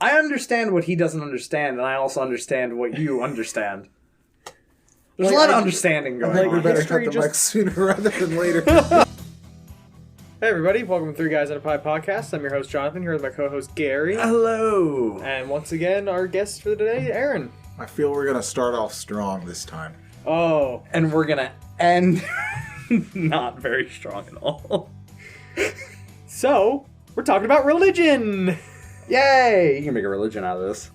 I understand what he doesn't understand, and I also understand what you understand. There's a lot of understanding going on. We better history cut the mic sooner rather than later. Hey everybody, welcome to Three Guys and a Pie podcast. I'm your host Jonathan, here with my co-host Gary. Hello. And once again, our guest for today, Aaron. I feel we're going to start off strong this time. Oh. And we're going to end not very strong at all. So, we're talking about religion! Yay! You can make a religion out of this.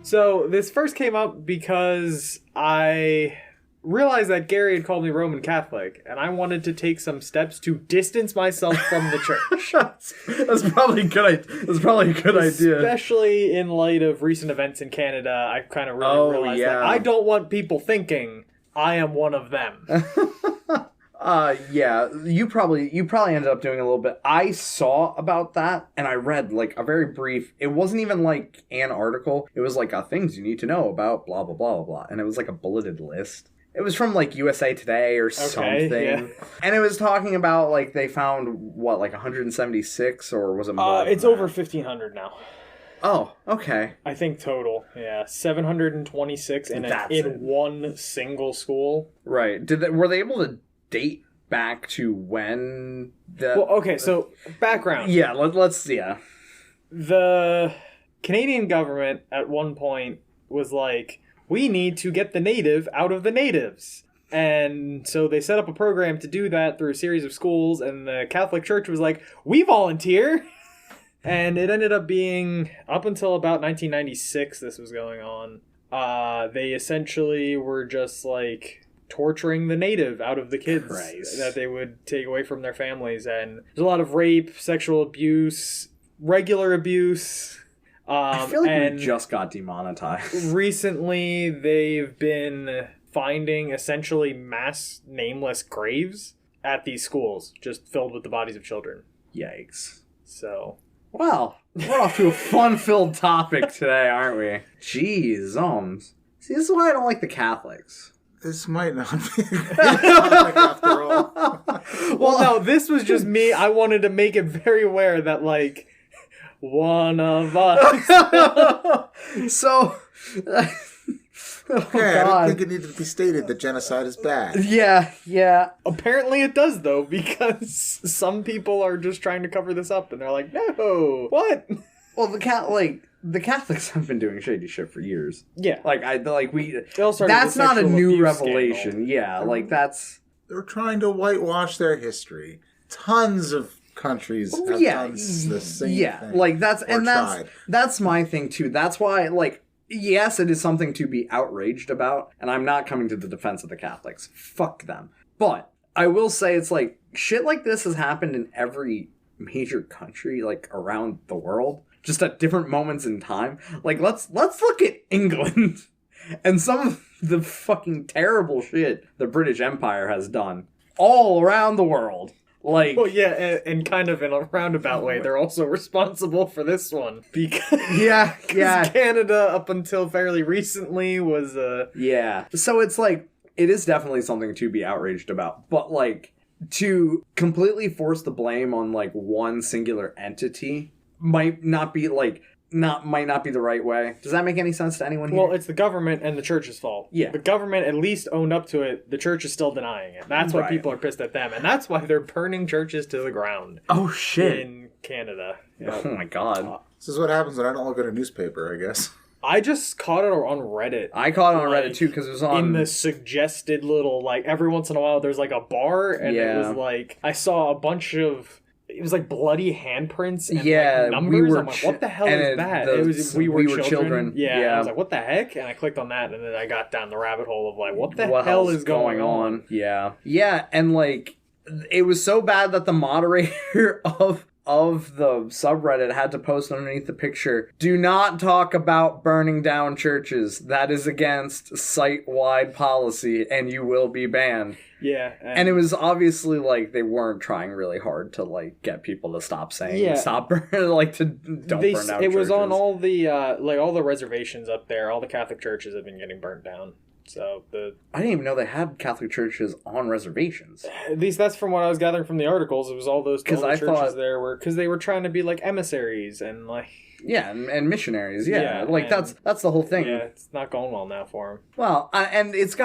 So, this first came up because I realized that Gary had called me Roman Catholic, and I wanted to take some steps to distance myself from the church. That's probably a good idea. Especially in light of recent events in Canada, I kind of really realized that I don't want people thinking I am one of them. Yeah, you probably ended up doing a little bit. I saw about that, and I read, like, a very brief, it wasn't even, like, an article. It was, like, things you need to know about blah, blah, blah, blah, blah. And it was, like, a bulleted list. It was from, like, USA Today or something. Yeah. And it was talking about, like, they found, what, like, 176, or was it more? It's over 1,500 now. Oh, okay. I think total, yeah. 726 in one single school. Right. Were they able to date back to when the... Well, okay, so background. Yeah, let's. The Canadian government at one point was like, we need to get the native out of the natives. And so they set up a program to do that through a series of schools, and the Catholic Church was like, we volunteer! And it ended up being, up until about 1996 this was going on, they essentially were just like torturing the native out of the kids that they would take away from their families. And there's a lot of rape, sexual abuse, regular abuse. I feel like we just got demonetized. Recently, they've been finding essentially mass nameless graves at these schools, just filled with the bodies of children. Yikes. So... Well, we're off to a fun-filled topic today, aren't we? Jeez, See, this is why I don't like the Catholics. This might not be a good topic after all. Well, no, this was just me. I wanted to make it very aware that, like, one of us. So... Okay, I don't think it needed to be stated that genocide is bad. Yeah. Apparently it does, though, because some people are just trying to cover this up, and they're like, no, what? Well, the Catholics have been doing shady shit for years. Yeah. That's not a new revelation. Scandal. Yeah, They're trying to whitewash their history. Tons of countries have done the same thing. That's my thing, too. That's why, yes, it is something to be outraged about, and I'm not coming to the defense of the Catholics. Fuck them. But I will say it's like, shit like this has happened in every major country, around the world, just at different moments in time. Let's look at England and some of the fucking terrible shit the British Empire has done all around the world. Well, yeah, and kind of in a roundabout way, they're also responsible for this one. Because Canada, up until fairly recently, was... Yeah. So it's it is definitely something to be outraged about. But, to completely force the blame on, one singular entity might not be, might not be the right way. Does that make any sense to anyone here? Well, it's the government and the church's fault. Yeah. The government at least owned up to it. The church is still denying it. That's why people are pissed at them. And that's why they're burning churches to the ground. Oh, shit. In Canada. Yeah. Oh, my God. This is what happens when I don't look at a newspaper, I guess. I just caught it on Reddit. I caught it on Reddit, too, because it was on... In the suggested little, every once in a while, there's, a bar, and it was, I saw a bunch of... It was bloody handprints and numbers. I'm like, what the hell is that? It was We Were Children. Yeah. I was like, what the heck? And I clicked on that, and then I got down the rabbit hole of what the hell is going on? Yeah. Yeah, and it was so bad that the moderator of the subreddit had to post underneath the picture, do not talk about burning down churches. That is against site-wide policy, and you will be banned. Yeah. And it was obviously, they weren't trying really hard to, get people to stop saying, stop burn, don't burn down It was churches. on all the, all the reservations up there. All the Catholic churches have been getting burnt down. So I didn't even know they had Catholic churches on reservations. at least that's from what I was gathering from the articles. It was all those 'Cause I churches thought- there were because they were trying to be like emissaries and like Yeah, and missionaries. Yeah, Yeah, like and- that's the whole thing. yeah, it's not going well now for them. Well, and it's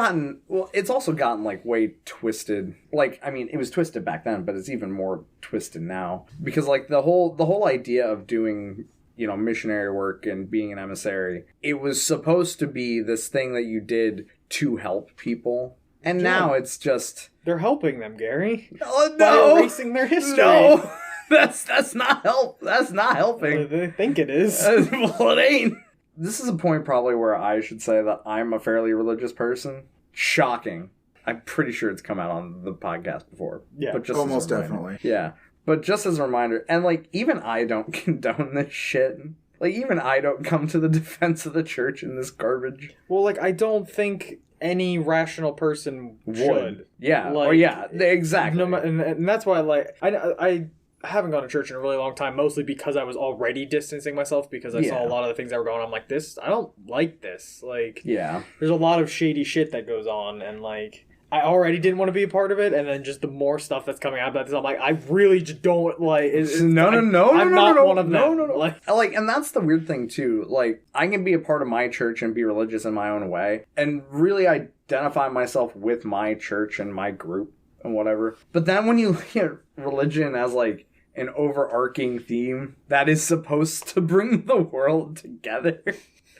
also gotten like way twisted. Like, I mean, it was twisted back then, but it's even more twisted now because like the whole idea of doing, you know, missionary work and being an emissary, it was supposed to be this thing that you did to help people, and now it's just They're helping them, Gary. oh By no, erasing their history. no, that's not help. That's not helping. They think it is. Well, it ain't. This is a point probably where I should say that I'm a fairly religious person. Shocking. I'm pretty sure it's come out on the podcast before. Yeah. But just Almost as a reminder. definitely. Yeah. But just as a reminder, and like even I don't condone this shit. Like even I don't come to the defense of the church in this garbage. Well, like I don't think any rational person should. Yeah. Like, or yeah. Exactly. And that's why, like, I haven't gone to church in a really long time, mostly because I was already distancing myself because I saw a lot of the things that were going on. I'm like, I don't like this. Like, yeah. there's a lot of shady shit that goes on, and like, I already didn't want to be a part of it, and then just the more stuff that's coming out about this, I'm like, I really just don't like. I'm not one of them. No. Like, and that's the weird thing too. Like, I can be a part of my church and be religious in my own way, and really identify myself with my church and my group and whatever. But then when you look at religion as like an overarching theme that is supposed to bring the world together,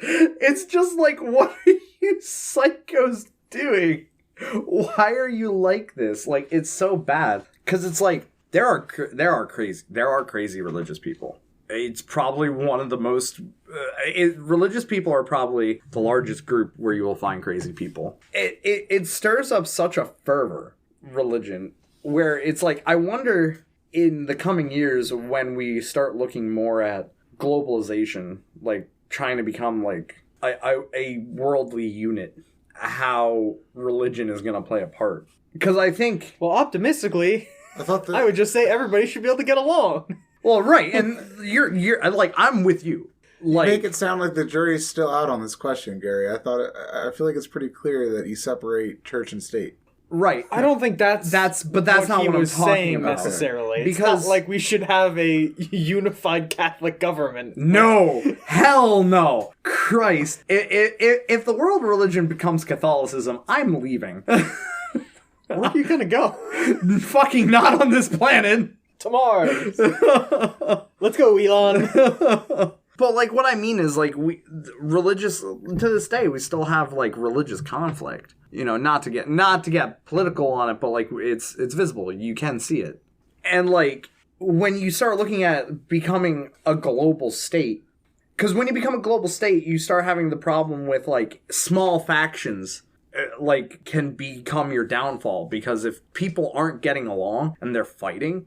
it's just like, what are you psychos doing? Why are you like this? Like, it's so bad because it's like there are crazy religious people. It's probably one of the most religious people are probably the largest group where you will find crazy people. It stirs up such a fervor, religion, where it's like, I wonder in the coming years when we start looking more at globalization, like trying to become like a worldly unit, how religion is going to play a part. Because I think... Well, optimistically, I I would just say everybody should be able to get along. Well, right, and you're like, I'm with you. Like, make it sound like the jury's still out on this question, Gary. I feel like it's pretty clear that you separate church and state. Right. I don't think that's not he what I'm was talking saying about. necessarily. Because it's not like we should have a unified Catholic government. No, hell no, Christ! If the world religion becomes Catholicism, I'm leaving. Where are you gonna go? Fucking not on this planet. To Mars. Let's go, Elon. But like, what I mean is like, religious to this day we still have like religious conflict. You know, not to get political on it, but like it's visible. You can see it. And like when you start looking at becoming a global state, because when you become a global state, you start having the problem with like small factions like can become your downfall, because if people aren't getting along and they're fighting,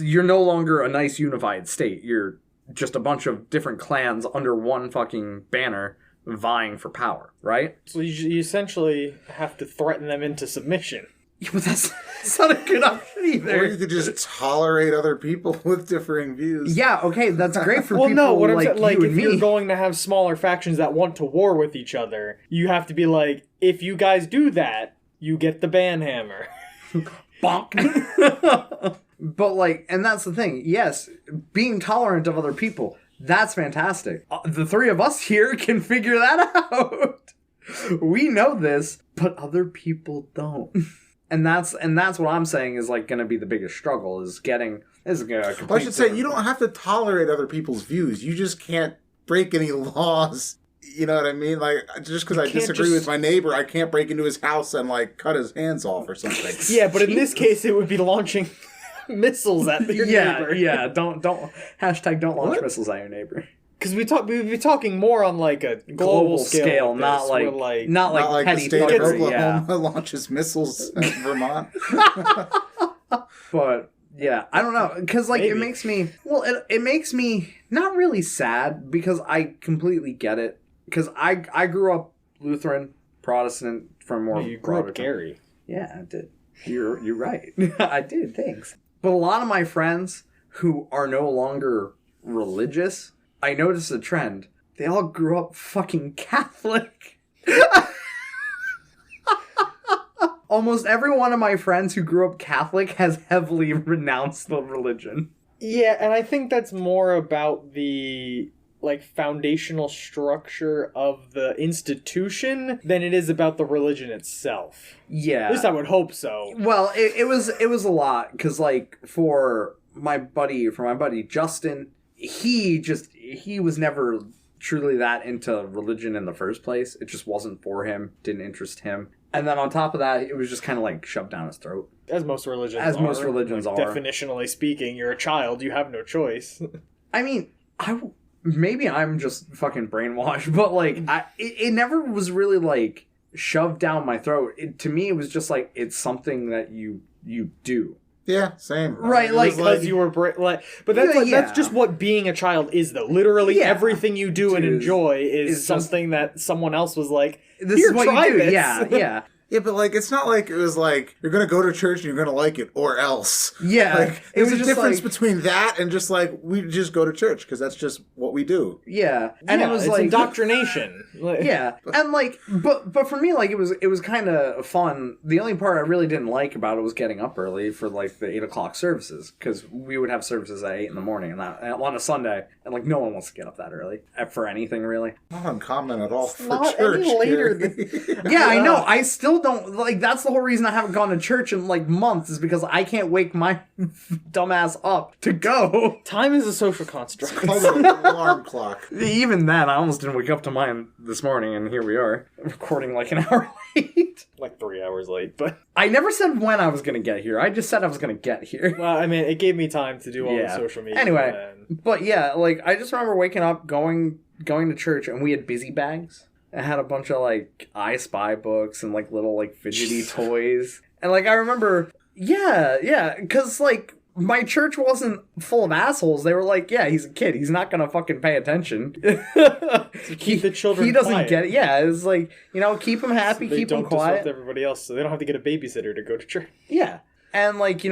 you're no longer a nice unified state. You're just a bunch of different clans under one fucking banner vying for power, right? So you essentially have to threaten them into submission. Yeah, but that's not a good option either. Or you could just tolerate other people with differing views. Yeah, okay, that's great for Well, people no, what I'm like saying, like, you and if me. you're going to have smaller factions that want to war with each other, you have to be like, if you guys do that, you get the banhammer. Bonk. But like, and that's the thing. Yes, being tolerant of other people, that's fantastic. The three of us here can figure that out. We know this, but other people don't. And that's what I'm saying is like going to be the biggest struggle is getting. I should say you don't have to tolerate other people's views. You just can't break any laws. You know what I mean? Like, just because I disagree with my neighbor, I can't break into his house and like cut his hands off or something. Yeah, but in this case, it would be launching missiles at your neighbor. Yeah. Don't hashtag don't launch missiles at your neighbor. Because we'd be talking more on like a global scale, not like not like the petty state of thuggery, Oklahoma launches missiles at Vermont. But yeah, I don't know, because like Maybe. it makes me it makes me not really sad, because I completely get it, because I grew up Lutheran, Protestant from more. You grew up Gary. Yeah, I did. You're right. I did. Thanks. But a lot of my friends who are no longer religious, I noticed a trend. They all grew up fucking Catholic. almost every one of my friends who grew up Catholic has heavily renounced the religion. Yeah, and I think that's more about the like foundational structure of the institution than it is about the religion itself. Yeah. At least I would hope so. Well, it was a lot because like for my buddy Justin, he was never truly that into religion in the first place. It just wasn't for him, didn't interest him. And then on top of that, it was just kind of like shoved down his throat. As most religions are. Definitionally speaking, you're a child, you have no choice. I mean, maybe I'm just fucking brainwashed, but like, it never was really like shoved down my throat. To me, it was just like, it's something that you do. Yeah, same. Right, like because you were but that's just what being a child is, though. Literally, everything you do and enjoy is something that someone else was like, this is what you do. This. Yeah. Yeah, but like it's not like it was like you're gonna go to church and you're gonna like it or else. Yeah, like there's a difference between that and just like we just go to church because that's just what we do. Yeah, and it was like indoctrination. Yeah, and like, but for me, like it was kind of fun. The only part I really didn't like about it was getting up early for like the 8:00 services because we would have services at 8 a.m. and that on a Sunday, and like no one wants to get up that early for anything really. Not uncommon at all for not church. Any later yeah, I know. I still don't like. That's the whole reason I haven't gone to church in like months is because I can't wake my dumbass up to go. Time is a social construct. It's called an alarm clock. Even then, I almost didn't wake up to mine this morning, and here we are recording like an hour late. Like 3 hours late, but I never said when I was going to get here. I just said I was going to get here. Well, I mean, it gave me time to do all the social media. Anyway, but yeah, like I just remember waking up, going to church, and we had busy bags. It had a bunch of like I Spy books and like little like fidgety toys. And like I remember, because like my church wasn't full of assholes. They were like, yeah, he's a kid. He's not gonna fucking pay attention. Keep the children. He doesn't quiet. get it. Yeah, it's like, keep him happy, so keep him quiet. Disrupt everybody else, so they don't have to get a babysitter to go to church. Yeah. And, like,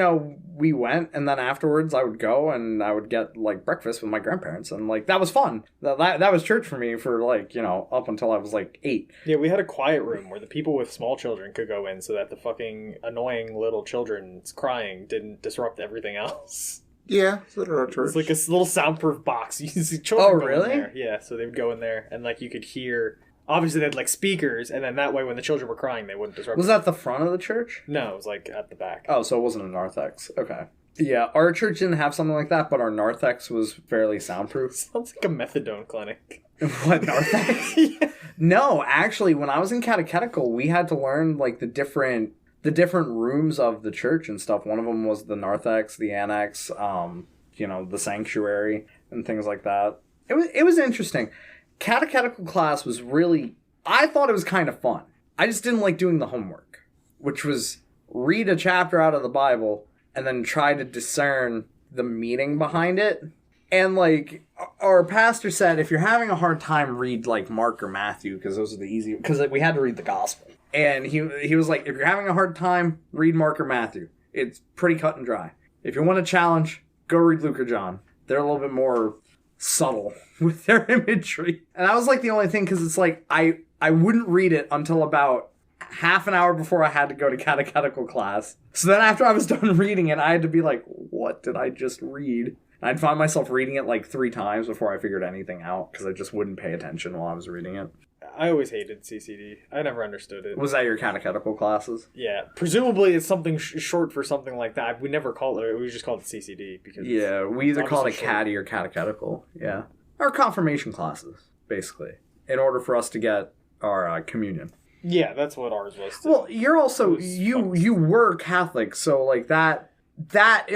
we went, and then afterwards I would go, and I would get, like, breakfast with my grandparents, and, like, that was fun. That was church for me for, like, up until I was, like, 8. Yeah, we had a quiet room where the people with small children could go in so that the fucking annoying little children's crying didn't disrupt everything else. Yeah, so did our church. It's like a little soundproof box. You see children go really? in there. Yeah, so they would go in there, and, like, you could hear... Obviously, they had, like, speakers, and then that way, when the children were crying, they wouldn't disrupt. Was that the front of the church? No, it was, like, at the back. Oh, so it wasn't a narthex. Okay. Yeah, our church didn't have something like that, but our narthex was fairly soundproof. Sounds like a methadone clinic. What, narthex? Yeah. No, actually, when I was in catechetical, we had to learn, like, the different rooms of the church and stuff. One of them was the narthex, the annex, the sanctuary, and things like that. It was interesting. Catechetical class was really... I thought it was kind of fun. I just didn't like doing the homework, which was read a chapter out of the Bible and then try to discern the meaning behind it. And, like, our pastor said, if you're having a hard time, read, like, Mark or Matthew, because those are the easy... Because we had to read the gospel. And he was like, if you're having a hard time, read Mark or Matthew. It's pretty cut and dry. If you want a challenge, go read Luke or John. They're a little bit more... subtle with their imagery. And that was like the only thing, because it's like I wouldn't read it until about half an hour before I had to go to catechetical class. So then after I was done reading it, I had to be like, what did I just read? And I'd find myself reading it like 3 times before I figured anything out, because I just wouldn't pay attention while I was reading it. I always hated CCD. I never understood it. Was that your catechetical classes? Yeah. Presumably it's something short for something like that. We never called it... We just called it CCD. Because yeah, we either called it catty or catechetical. Yeah. Our confirmation classes, basically, in order for us to get our communion. Yeah, that's what ours was too. Well, you're also... You were Catholic, so like that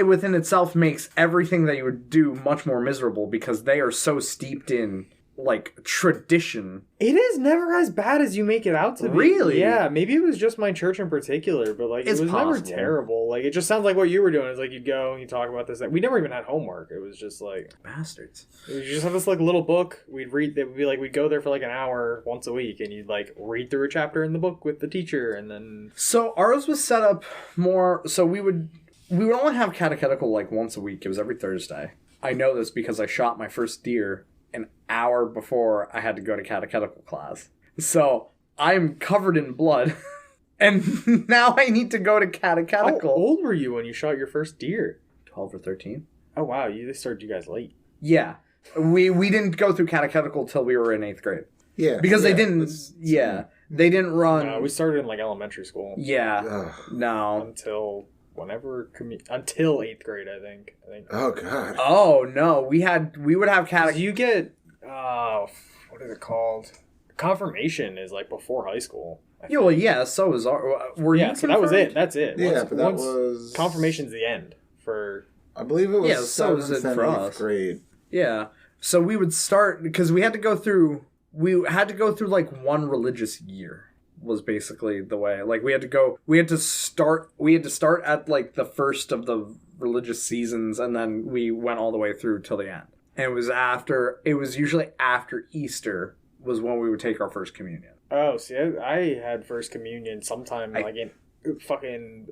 within itself makes everything that you would do much more miserable because they are so steeped in... like tradition. It is never as bad as you make it out to be. Really? Yeah, maybe it was just my church in particular, but like it's it was possible. never terrible. Like it just sounds like what you were doing. It's like you'd go and you talk about this. We never even had homework. It was just like bastards. You just have this like little book. We'd read. It would be like we'd go there for like an hour once a week, and you'd like read through a chapter in the book with the teacher, and then. So ours was set up more. So we would only have catechetical like once a week. It was every Thursday. I know this because I shot my first deer an hour before I had to go to catechetical class. So I'm covered in blood And now I need to go to catechetical. How old were you when you shot your first deer? 12 or 13. Oh wow, they started you guys late. Yeah. We didn't go through catechetical till we were in 8th grade. Yeah. Because they didn't they didn't run. No, we started in like elementary school. Yeah. No. Until whenever until 8th grade, I think. Oh god. Oh no, we would have You get what is it called? Confirmation is like before high school. Yeah, well, yeah. So was our. Were you? So that was it. That's it. Yeah, but that was confirmation's the end for. I believe it was. Yeah, so was it for us. Grade. Yeah, so we would start because we had to go through. We had to go through like one religious year. Was basically the way. Like we had to start at like the first of the religious seasons, and then we went all the way through till the end. And it was usually after Easter was when we would take our first communion. Oh, see, I had first communion sometime like in fucking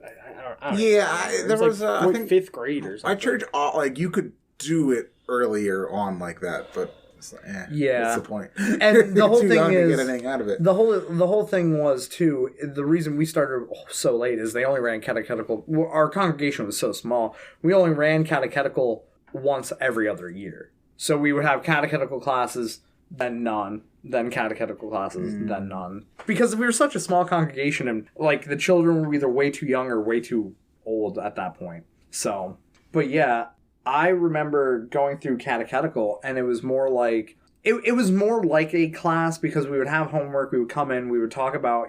I don't yeah, there was like I think 5th grade or something. My church like you could do it earlier on like that, but it's like, yeah, what's the point? And the whole thing is to get anything out of it. The whole thing was too. The reason we started so late is they only ran catechetical. Our congregation was so small. We only ran catechetical once every other year. So we would have catechetical classes, then none, then catechetical classes, then none. Because we were such a small congregation, and like the children were either way too young or way too old at that point. So, but yeah, I remember going through catechetical, and it was more like it was more like a class because we would have homework. We would come in, we would talk about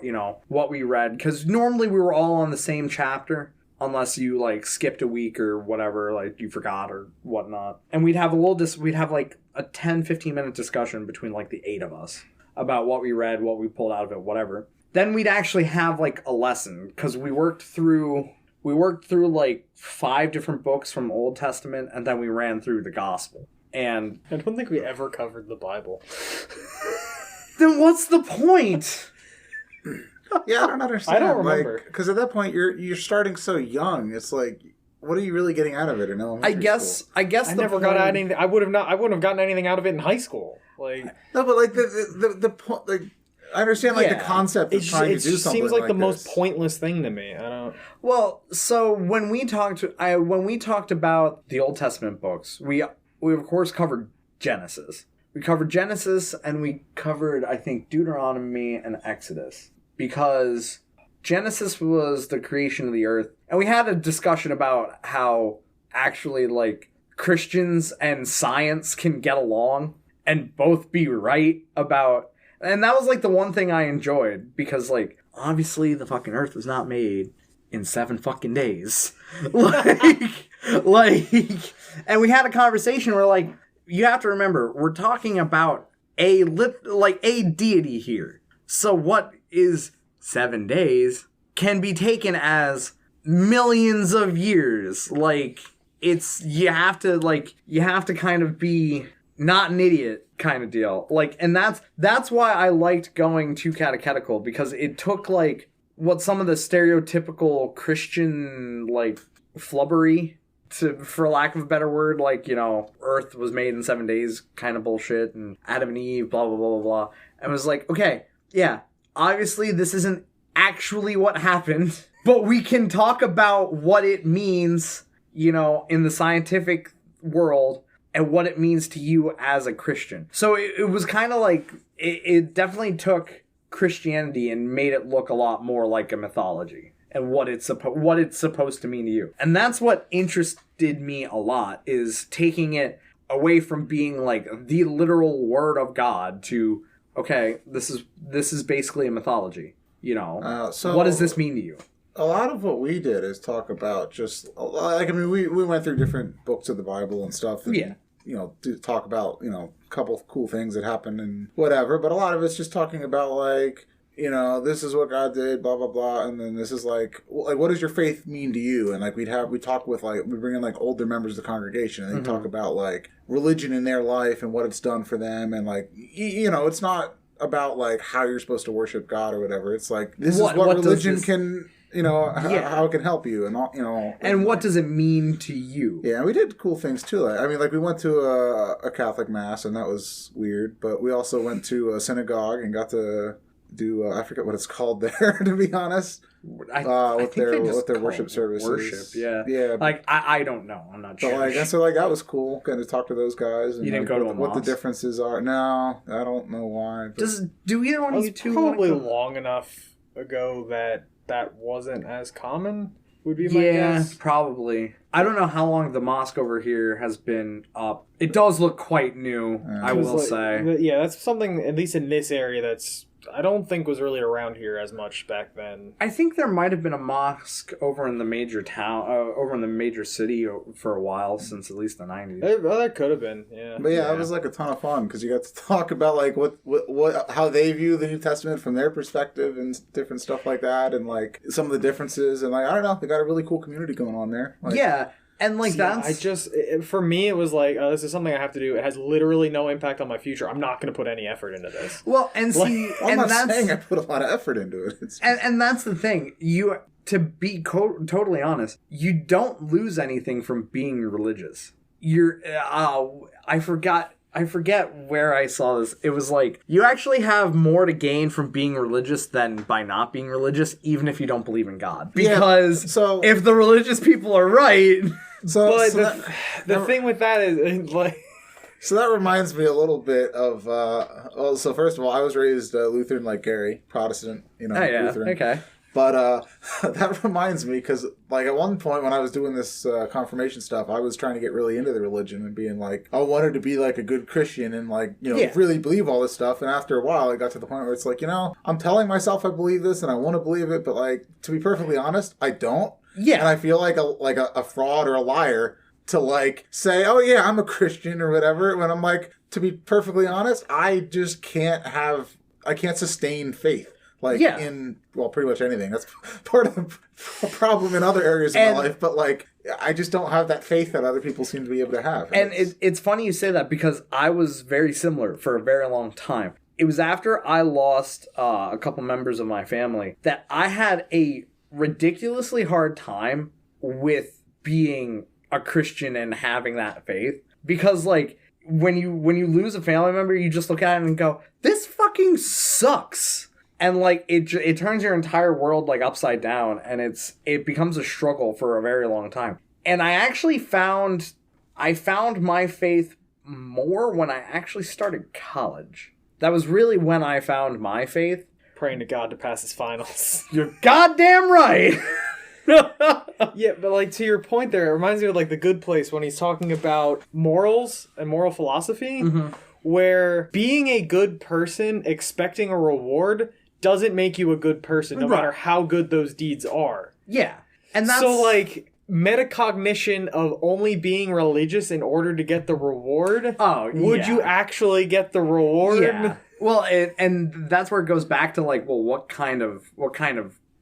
what we read because normally we were all on the same chapter. Unless you like skipped a week or whatever, like you forgot or whatnot. And we'd have we'd have like a 10-15 minute discussion between like the 8 of us about what we read, what we pulled out of it, whatever. Then we'd actually have like a lesson because we worked through like 5 different books from Old Testament, and then we ran through the gospel. And I don't think we ever covered the Bible. Then what's the point? Yeah, I don't understand. I don't remember because at that point you're starting so young. It's like, what are you really getting out of it in elementary school? I guess I never got anything. I wouldn't have gotten anything out of it in high school. Like no, but like the point. Like, I understand like the concept of trying to do something. It seems like the this. most pointless thing to me. I don't. Well, so when we talked about the Old Testament books, we of course covered Genesis. We covered Genesis, and we covered I think Deuteronomy and Exodus. Because Genesis was the creation of the earth. And we had a discussion about how actually, like, Christians and science can get along and both be right about... And that was, like, the one thing I enjoyed. Because, like, obviously the fucking earth was not made in 7 fucking days. like... And we had a conversation where, like, you have to remember, we're talking about a deity here. So what is 7 days can be taken as millions of years. Like, you have to kind of be not an idiot kind of deal. Like, and that's why I liked going to catechetical, because it took like what some of the stereotypical Christian like flubbery, for lack of a better word, like, Earth was made in 7 days kind of bullshit, and Adam and Eve, blah, blah, blah, blah, blah. And it was like, okay, yeah, obviously this isn't actually what happened, but we can talk about what it means, in the scientific world, and what it means to you as a Christian. So it was kind of like, it definitely took Christianity and made it look a lot more like a mythology. And what it's supposed to mean to you. And that's what interested me a lot, is taking it away from being like the literal word of God to, okay, this is basically a mythology. So what does this mean to you? A lot of what we did is talk about just like, I mean, we went through different books of the Bible and stuff. And, yeah. To talk about, a couple of cool things that happened and whatever. But a lot of it's just talking about like, this is what God did, blah, blah, blah. And then this is like, what does your faith mean to you? And like, we talk with like, we bring in like older members of the congregation, and they talk about like religion in their life and what it's done for them. And like, it's not about like how you're supposed to worship God or whatever. It's like, this is what religion can, how it can help you, and and what does it mean to you? Yeah, we did cool things too. I mean, like we went to a Catholic mass, and that was weird. But we also went to a synagogue and got to do I forget what it's called there, to be honest. I With think they just their call worship it services. Worship, yeah. Yeah. Like, I don't know. I'm not But sure. like, so like that was cool. Kind of talk to those guys. And You didn't like, go to a what the mosque? differences are. No, I don't know why. But Do either one It of was you two probably wanna go? long enough ago that wasn't as common, would be my Yeah, guess. probably. I don't know how long the mosque over here has been up. It does look quite new, I will say. Yeah, that's something, at least in this area, that's I don't think was really around here as much back then. I think there might have been a mosque over in the major town, over in the major city for a while, since at least the 90s. That could have been, yeah. But yeah, it was like a ton of fun because you got to talk about like what how they view the New Testament from their perspective and different stuff like that, and like some of the differences, and like I don't know, they got a really cool community going on there. Like, Yeah, and like that's... For me, it was like, this is something I have to do. It has literally no impact on my future. I'm not going to put any effort into this. Well, and see, I'm and not that's... saying I put a lot of effort into it. It's And that's the thing. To be totally honest, you don't lose anything from being religious. I forget where I saw this. It was like, you actually have more to gain from being religious than by not being religious, even if you don't believe in God. Because if the religious people are right... But the thing with that is, like... So that reminds me a little bit of, so first of all, I was raised Lutheran like Gary, Protestant, Lutheran. Okay. But that reminds me, because like at one point when I was doing this confirmation stuff, I was trying to get really into the religion and being like, I wanted to be like a good Christian and like, really believe all this stuff. And after a while, I got to the point where it's like, I'm telling myself I believe this and I want to believe it, but like, to be perfectly honest, I don't. Yeah. And I feel like a fraud or a liar to like say, oh yeah, I'm a Christian or whatever, when I'm like, to be perfectly honest, I just can't sustain faith. Like in, well, pretty much anything. That's part of the problem in other areas of my life. But like, I just don't have that faith that other people seem to be able to have. And it's funny you say that, because I was very similar for a very long time. It was after I lost a couple members of my family that I had a ridiculously hard time with being a Christian and having that faith, because like when you lose a family member, you just look at it and go, this fucking sucks, and like it turns your entire world like upside down, and it becomes a struggle for a very long time. And I actually found my faith more when I actually started college. That was really when I found my faith. Praying to God to pass his finals. You're goddamn right. Yeah, but like to your point there, it reminds me of like The Good Place when he's talking about morals and moral philosophy, where being a good person, expecting a reward, doesn't make you a good person, no matter how good those deeds are. Yeah. And that's... So like metacognition of only being religious in order to get the reward. Would you actually get the reward? Yeah. Well, and that's where it goes back to like, well, what kind of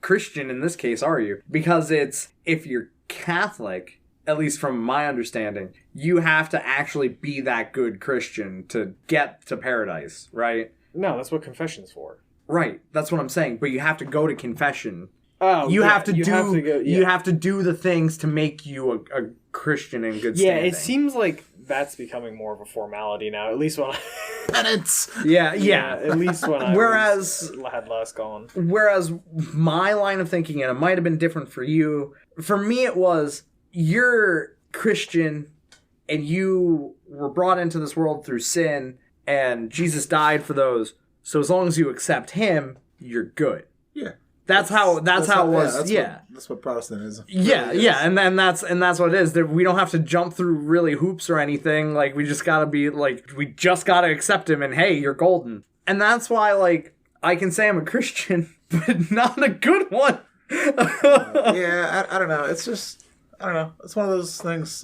Christian in this case are you? Because if you're Catholic, at least from my understanding, you have to actually be that good Christian to get to paradise, right? No, that's what confession's for. Right. That's what I'm saying. But you have to go to confession. Oh, you have to do the things to make you a Christian in good standing. Yeah, it seems like that's becoming more of a formality now. At least when penance. Yeah. At least when I had last gone. Whereas my line of thinking, and it might have been different for you. For me, it was, you're Christian, and you were brought into this world through sin, and Jesus died for those. So as long as you accept him, you're good. Yeah. That's how it was. That's what Protestantism. Yeah, really and that's what it is. We don't have to jump through really hoops or anything. Like, we just gotta be like, we just gotta accept him, and hey, you're golden. And that's why, like, I can say I'm a Christian, but not a good one. I don't know. It's just, I don't know. It's one of those things.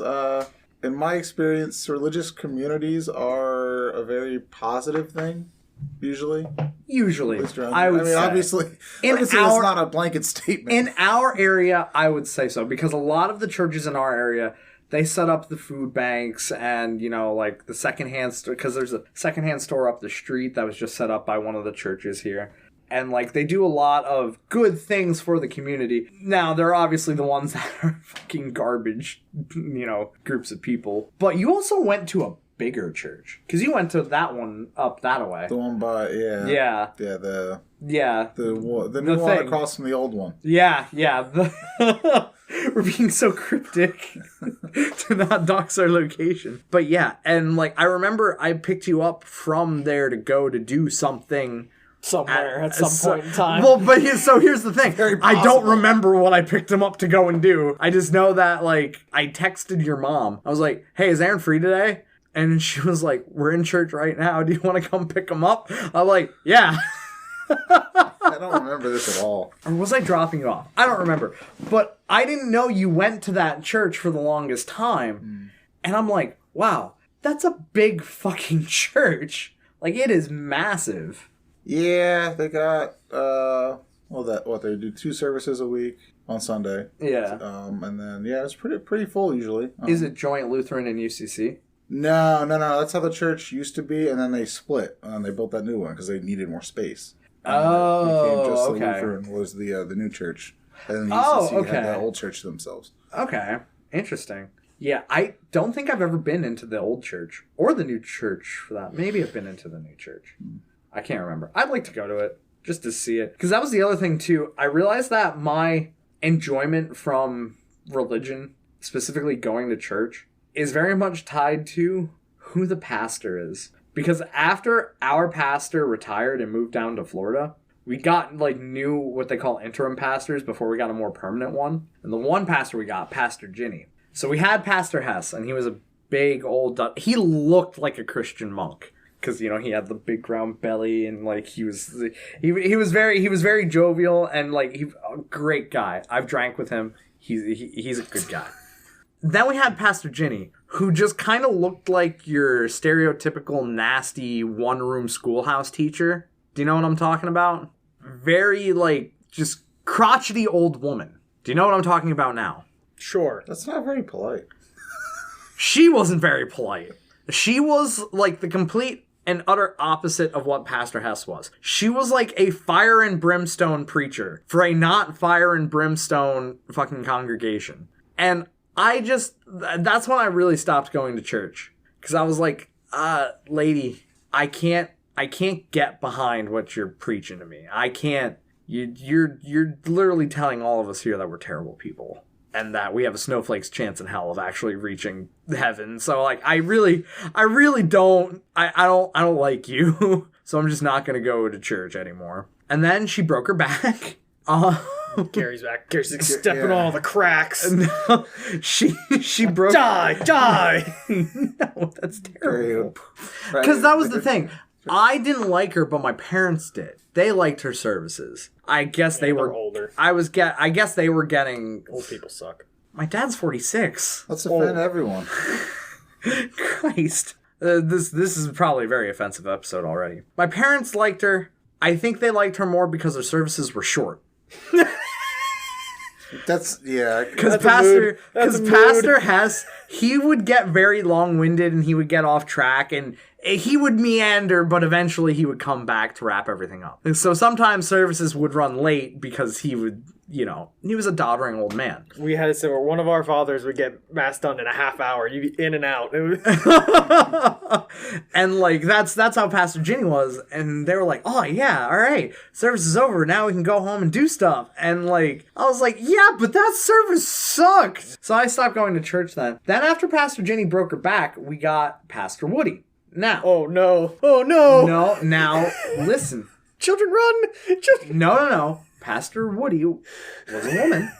In my experience, religious communities are a very positive thing. Usually, I would say. Obviously, it's not a blanket statement. In our area, I would say so, because a lot of the churches in our area, they set up the food banks and, like the secondhand store, because there's a secondhand store up the street that was just set up by one of the churches here. And, like, they do a lot of good things for the community. Now, there are obviously the ones that are fucking garbage, groups of people. But you also went to a bigger church? Because you went to that one up that way. The one by Yeah. The The new one thing. across from the old one. Yeah. We're being so cryptic to not dox our location. But yeah, and like I remember I picked you up from there to go to do something Somewhere at some point in time. Well, but so here's the thing. Very I don't possible. remember what I picked him up to go and do. I just know that, like, I texted your mom. I was like, hey, is Aaron free today? And she was like, we're in church right now. Do you want to come pick him up? I'm like, yeah. I don't remember this at all. Or was I dropping you off? I don't remember. But I didn't know you went to that church for the longest time. And I'm like, wow, that's a big fucking church. Like, it is massive. Yeah, they got they do 2 services a week on Sunday. Yeah. And then it's pretty full usually. Is it Joint Lutheran and UCC? No. That's how the church used to be, and then they split and they built that new one because they needed more space. And Oh, the okay. Lutheran was the new church, and then the Oh, UCC okay. had the old church to themselves. Okay. Interesting. Yeah, I don't think I've ever been into the old church or the new church for that. Maybe I've been into the new church. I can't remember. I'd like to go to it just to see it. Because that was the other thing, too. I realized that my enjoyment from religion, specifically going to church, is very much tied to who the pastor is. Because after our pastor retired and moved down to Florida, we got like new what they call interim pastors before we got a more permanent one. And the one pastor we got, Pastor Ginny. So we had Pastor Hess, and he was a big old... He looked like a Christian monk. Because, you know, he had the big round belly and, like, he was very jovial and, like, a great guy. I've drank with him. He's a good guy. Then we had Pastor Ginny, who just kind of looked like your stereotypical nasty one-room schoolhouse teacher. Do you know what I'm talking about? Very, like, just crotchety old woman. Do you know what I'm talking about now? Sure. That's not very polite. She wasn't very polite. She was, like, the complete and utter opposite of what Pastor Hess was. She was like a fire and brimstone preacher for a not fire and brimstone fucking congregation. And that's when I really stopped going to church. Because I was like, lady, I can't get behind what you're preaching to me. I can't. You're literally telling all of us here that we're terrible people. And that we have a snowflake's chance in hell of actually reaching heaven. So like, I really don't like you. So I'm just not gonna go to church anymore. And then she broke her back. Gary's back. Gary's like stepping on all the cracks. No, she broke. Die. No, that's terrible. Because that was the thing. I didn't like her, but my parents did. They liked her services. I guess they were older. I guess they were getting. Old people suck. My dad's 46. Let's offend everyone. Christ. This is probably a very offensive episode already. My parents liked her. I think they liked her more because her services were short. Because Pastor Hess, he would get very long-winded and he would get off track and he would meander, but eventually he would come back to wrap everything up. And so sometimes services would run late because he would, he was a doddering old man. We had it so where one of our fathers would get mass done in a half hour. You'd be in and out. And like that's how Pastor Ginny was, and they were like, oh yeah, all right, service is over, now we can go home and do stuff. And like I was like, yeah, but that service sucked. So I stopped going to church then. Then after Pastor Ginny broke her back, we got Pastor Woody. Now oh no, now listen, children run. Children. No, Pastor Woody was a woman.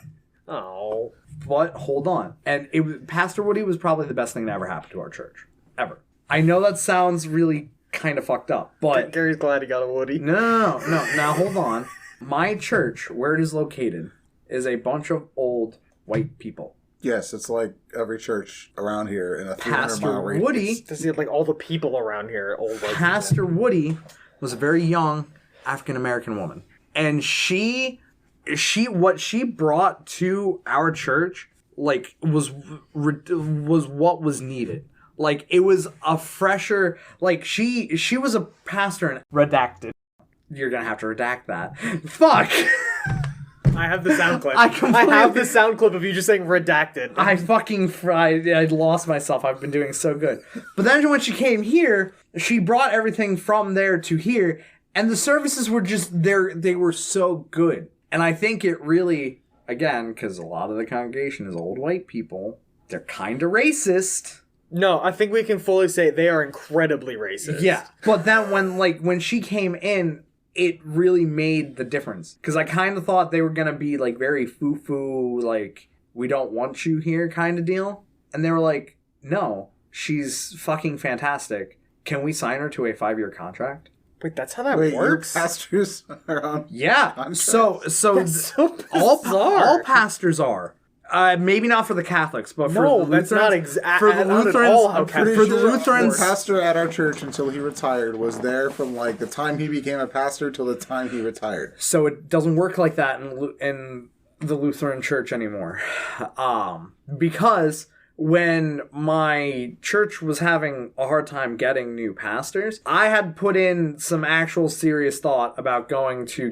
Oh. But hold on. And Pastor Woody was probably the best thing that ever happened to our church. Ever. I know that sounds really kind of fucked up, but... Gary's glad he got a Woody. No. Now hold on. My church, where it is located, is a bunch of old white people. Yes, it's like every church around here in a 300-mile radius. Woody... Does he have like all the people around here are old white Pastor Woody was a very young African-American woman. And what she brought to our church, like, was what was needed. Like, it was a fresher, like, she was a pastor and redacted. You're gonna have to redact that. Fuck! I have the sound clip. I have the sound clip of you just saying redacted. I fucking fried. I lost myself. I've been doing so good. But then when she came here, she brought everything from there to here, and the services were just there. They were so good. And I think it really, again, because a lot of the congregation is old white people, they're kind of racist. No, I think we can fully say they are incredibly racist. Yeah. But then when she came in, it really made the difference. Because I kind of thought they were going to be like very foo-foo, like, we don't want you here kind of deal. And they were like, no, she's fucking fantastic. Can we sign her to a 5-year contract? Wait, that's how that Wait, works? your pastors are on Yeah. contracts? So all pastors are. Maybe not for the Catholics, but for the Lutherans. That's not for the not Lutherans, at all how I'm pretty Catholics for the sure Lutherans- the pastor at our church until he retired was there from like the time he became a pastor till the time he retired. So it doesn't work like that in the Lutheran Church anymore, because when my church was having a hard time getting new pastors, I had put in some actual serious thought about going to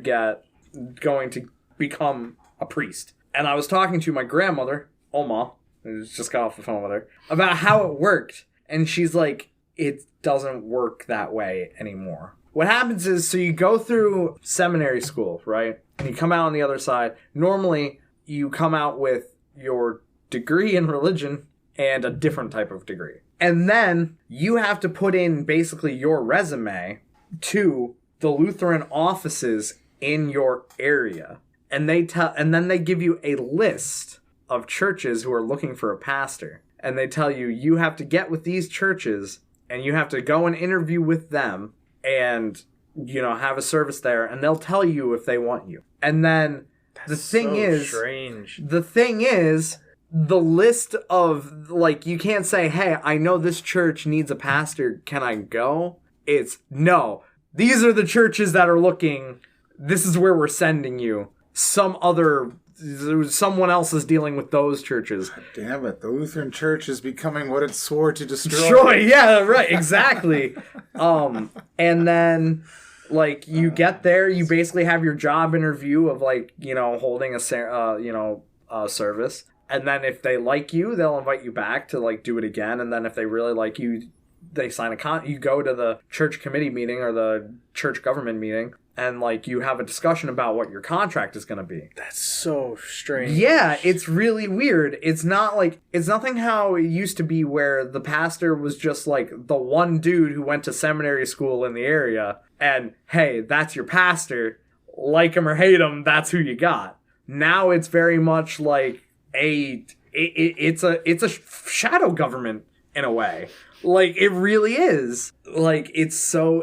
become a priest. And I was talking to my grandmother, Oma, I just got off the phone with her, about how it worked. And she's like, it doesn't work that way anymore. What happens is, so you go through seminary school, right? And you come out on the other side. Normally, you come out with your degree in religion and a different type of degree. And then you have to put in basically your resume to the Lutheran offices in your area. And then they give you a list of churches who are looking for a pastor. And they tell you, you have to get with these churches and you have to go and interview with them and, have a service there. And they'll tell you if they want you. And then the thing is, the list of, like, you can't say, hey, I know this church needs a pastor. Can I go? It's, no, these are the churches that are looking. This is where we're sending you. Someone else is dealing with those churches. God damn it, the Lutheran Church is becoming what it swore to destroy. Sure, yeah, right, exactly. And then, like, you get there, you basically have your job interview of, like, holding a service. And then if they like you, they'll invite you back to, like, do it again. And then if they really like you, they sign you go to the church committee meeting or the church government meeting. And, like, you have a discussion about what your contract is going to be. That's so strange. Yeah, it's really weird. It's nothing how it used to be where the pastor was just, like, the one dude who went to seminary school in the area. And, hey, that's your pastor. Like him or hate him, that's who you got. Now it's very much like it's a shadow government in a way. Like, it really is. Like, it's so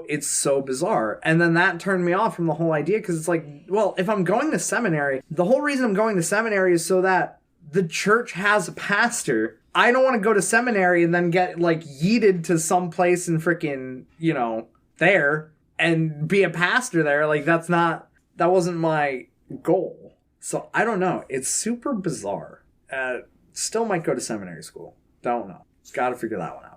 bizarre. And then that turned me off from the whole idea, because it's like, well, if I'm going to seminary, the whole reason I'm going to seminary is so that the church has a pastor. I don't want to go to seminary and then get, like, yeeted to some place in frickin', there and be a pastor there. Like, that wasn't my goal. So, I don't know. It's super bizarre. Still might go to seminary school. Don't know. Gotta figure that one out.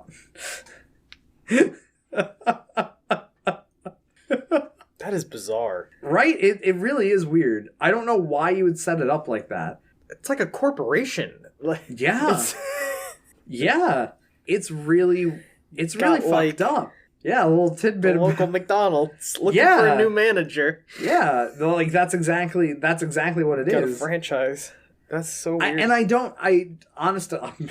That is bizarre. Right? It really is weird. I don't know why you would set it up like that. It's like a corporation. Yeah. Yeah. It's really fucked up. Yeah, a little tidbit of local McDonald's looking for a new manager. Yeah, like that's exactly what it is. Got a franchise. That's so weird. Honestly, I'm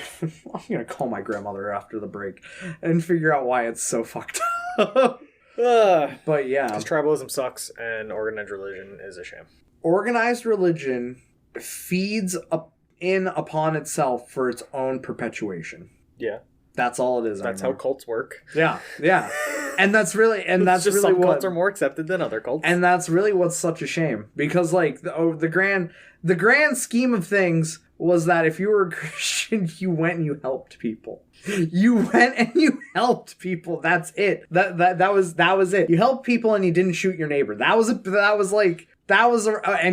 going to call my grandmother after the break and figure out why it's so fucked up. But yeah. Because tribalism sucks and organized religion is a sham. Organized religion feeds upon itself for its own perpetuation. Yeah. That's all it is. That's how cults work. Yeah, yeah. And that's really some cults are more accepted than other cults. And that's really what's such a shame, because like the grand scheme of things was that if you were a Christian, you went and you helped people. You went and you helped people. That's it. That was it. You helped people and you didn't shoot your neighbor. And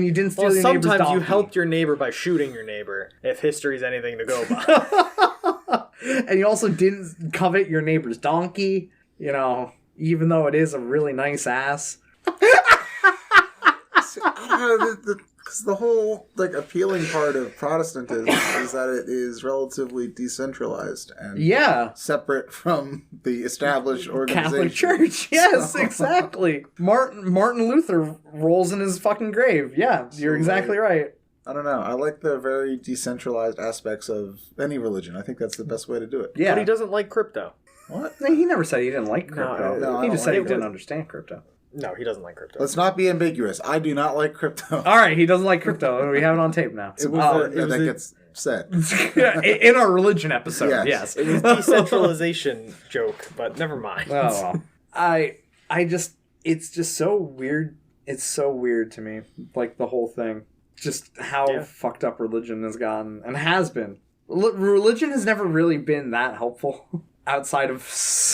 you didn't steal your neighbor's donkey. Sometimes you helped your neighbor by shooting your neighbor, if history's anything to go by. And you also didn't covet your neighbor's donkey, even though it is a really nice ass. The Because the whole appealing part of Protestantism is that it is relatively decentralized and separate from the established organization. Catholic Church. Yes, exactly. Martin Luther rolls in his fucking grave. Yeah, you're exactly right. I don't know. I like the very decentralized aspects of any religion. I think that's the best way to do it. Yeah. But he doesn't like crypto. What? No, he never said he didn't like crypto. No, he just said he didn't understand crypto. No, he doesn't like crypto. Let's not be ambiguous. I do not like crypto. All right, he doesn't like crypto. We have it on tape now. That gets said. In our religion episode, yes. It was decentralization joke, but never mind. Oh, well. I just, it's just so weird. It's so weird to me, like the whole thing. Just how fucked up religion has gotten and has been. Religion has never really been that helpful. Outside of...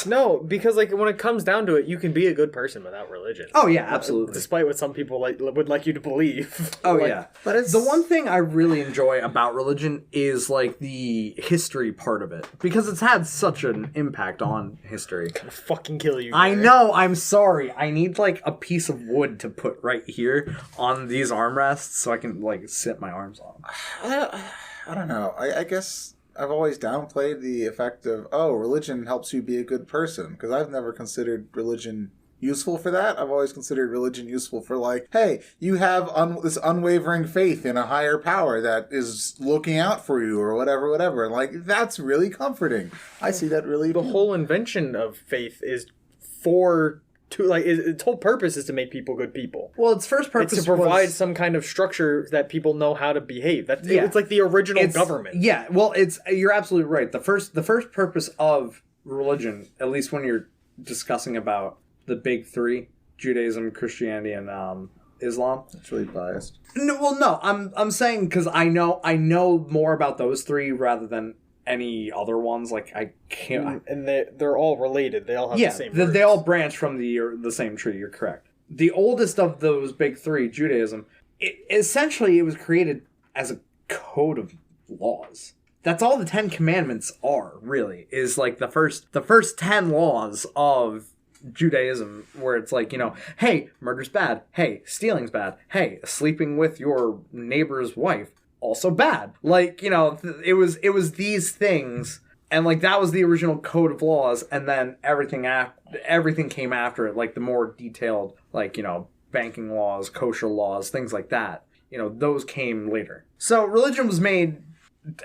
No, because when it comes down to it, you can be a good person without religion. Oh, yeah, absolutely. Despite what some people would like you to believe. Oh, yeah. But it's... The one thing I really enjoy about religion is, the history part of it. Because it's had such an impact on history. I'll fucking kill you. I know, I'm sorry. I need, a piece of wood to put right here on these armrests so I can, sit my arms on. I don't know. I guess... I've always downplayed the effect of, religion helps you be a good person. Because I've never considered religion useful for that. I've always considered religion useful for hey, you have this unwavering faith in a higher power that is looking out for you or whatever. That's really comforting. I see that really... The whole invention of faith is its whole purpose is to make people good people. Well, its first purpose is to provide some kind of structure that people know how to behave. It's like the original government. Yeah, well, you're absolutely right. The first purpose of religion, at least when you're discussing about the big three, Judaism, Christianity, and Islam. That's really biased. No, I'm saying because I know more about those three rather than any other ones. I can't... And they're all related. They all have the same roots. They all branch from the same tree. You're correct. The oldest of those big three, Judaism, essentially it was created as a code of laws. That's all the 10 Commandments are, really, is the first 10 laws of Judaism, where it's hey, murder's bad. Hey, stealing's bad. Hey, sleeping with your neighbor's wife, also bad. It was these things, and that was the original code of laws, and then everything came after it, the more detailed, banking laws, kosher laws, things like that. Those came later. So religion was made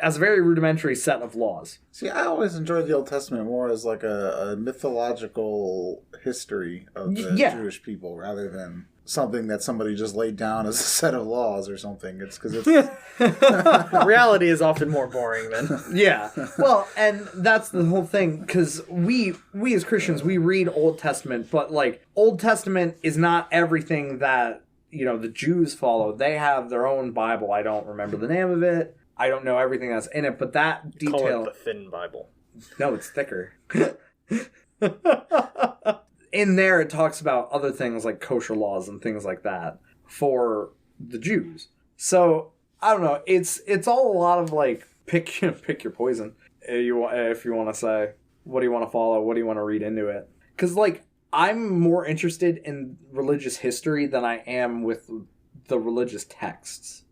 as a very rudimentary set of laws. See, I always enjoyed the Old Testament more as a mythological history of the Jewish people rather than something that somebody just laid down as a set of laws or something. It's because it's... Reality is often more boring than... Yeah. Well, and that's the whole thing, because we as Christians, we read Old Testament, but Old Testament is not everything that, the Jews follow. They have their own Bible. I don't remember the name of it. I don't know everything that's in it, but that detail... Call it the thin Bible. No, it's thicker. In there, it talks about other things like kosher laws and things like that for the Jews. So, I don't know. It's all a lot of pick your poison. If you want to say, what do you want to follow? What do you want to read into it? Because, I'm more interested in religious history than I am with the religious texts.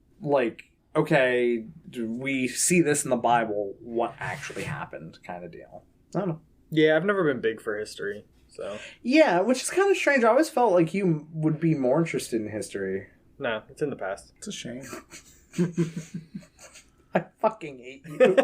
Okay, we see this in the Bible, what actually happened kind of deal. I don't know. Yeah, I've never been big for history. So. Yeah, which is kind of strange. I always felt like you would be more interested in history. No, it's in the past. It's a shame. I fucking hate you.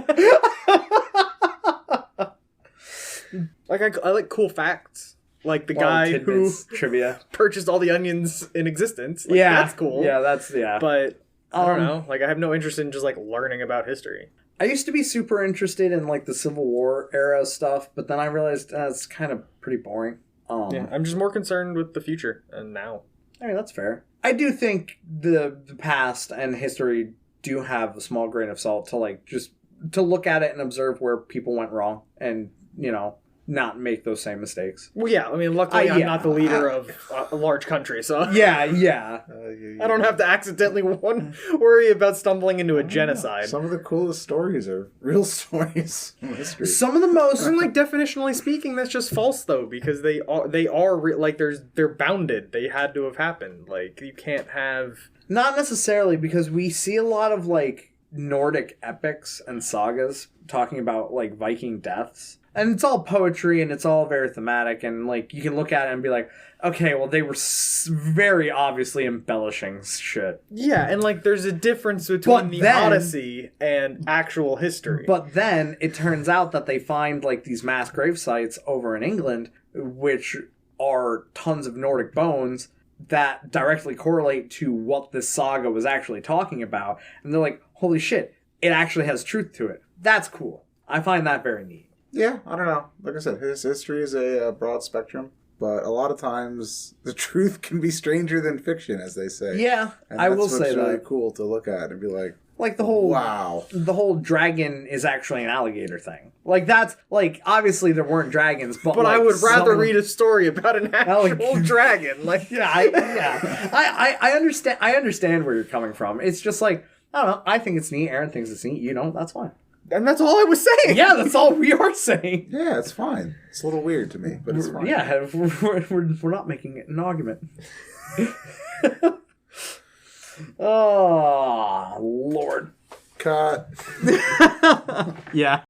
I like cool facts. Like the guy who trivia purchased all the onions in existence. That's cool. Yeah, But I don't know. I have no interest in just learning about history. I used to be super interested in the Civil War era stuff, but then I realized it's kind of pretty boring. I'm just more concerned with the future and now. I mean, that's fair. I do think the past and history do have a small grain of salt to just to look at it and observe where people went wrong and, not make those same mistakes. Well, yeah. I mean, luckily I'm not the leader of a large country, so... Yeah. I don't have to accidentally worry about stumbling into a genocide. Some of the coolest stories are real stories in history. Some of the most... I mean, definitionally speaking, that's just false, though, because they're bounded. They had to have happened. You can't have... Not necessarily, because we see a lot of, like, Nordic epics and sagas talking about, like, Viking deaths. And it's all poetry, and it's all very thematic, and, like, you can look at it and be like, okay, well, they were very obviously embellishing shit. Yeah, and, like, there's a difference between the Odyssey and actual history. But then it turns out that they find, like, these mass grave sites over in England, which are tons of Nordic bones that directly correlate to what this saga was actually talking about. And they're like, holy shit, it actually has truth to it. That's cool. I find that very neat. Yeah, I don't know. Like I said, his history is a broad spectrum, but a lot of times the truth can be stranger than fiction, as they say. Yeah, and I will say that's really that. cool to look at and be like the whole wow, the whole dragon is actually an alligator thing. Like, that's like, obviously there weren't dragons, but like, I would rather read a story about an actual dragon. Like, I understand. I understand where you're coming from. It's just like, I don't know. I think it's neat. Aaron thinks it's neat. You don't. That's fine. And that's all I was saying. Yeah, that's all we are saying. Yeah, it's fine. It's a little weird to me, but it's fine. Yeah, we're not making it an argument. Oh, Lord. Cut. Yeah.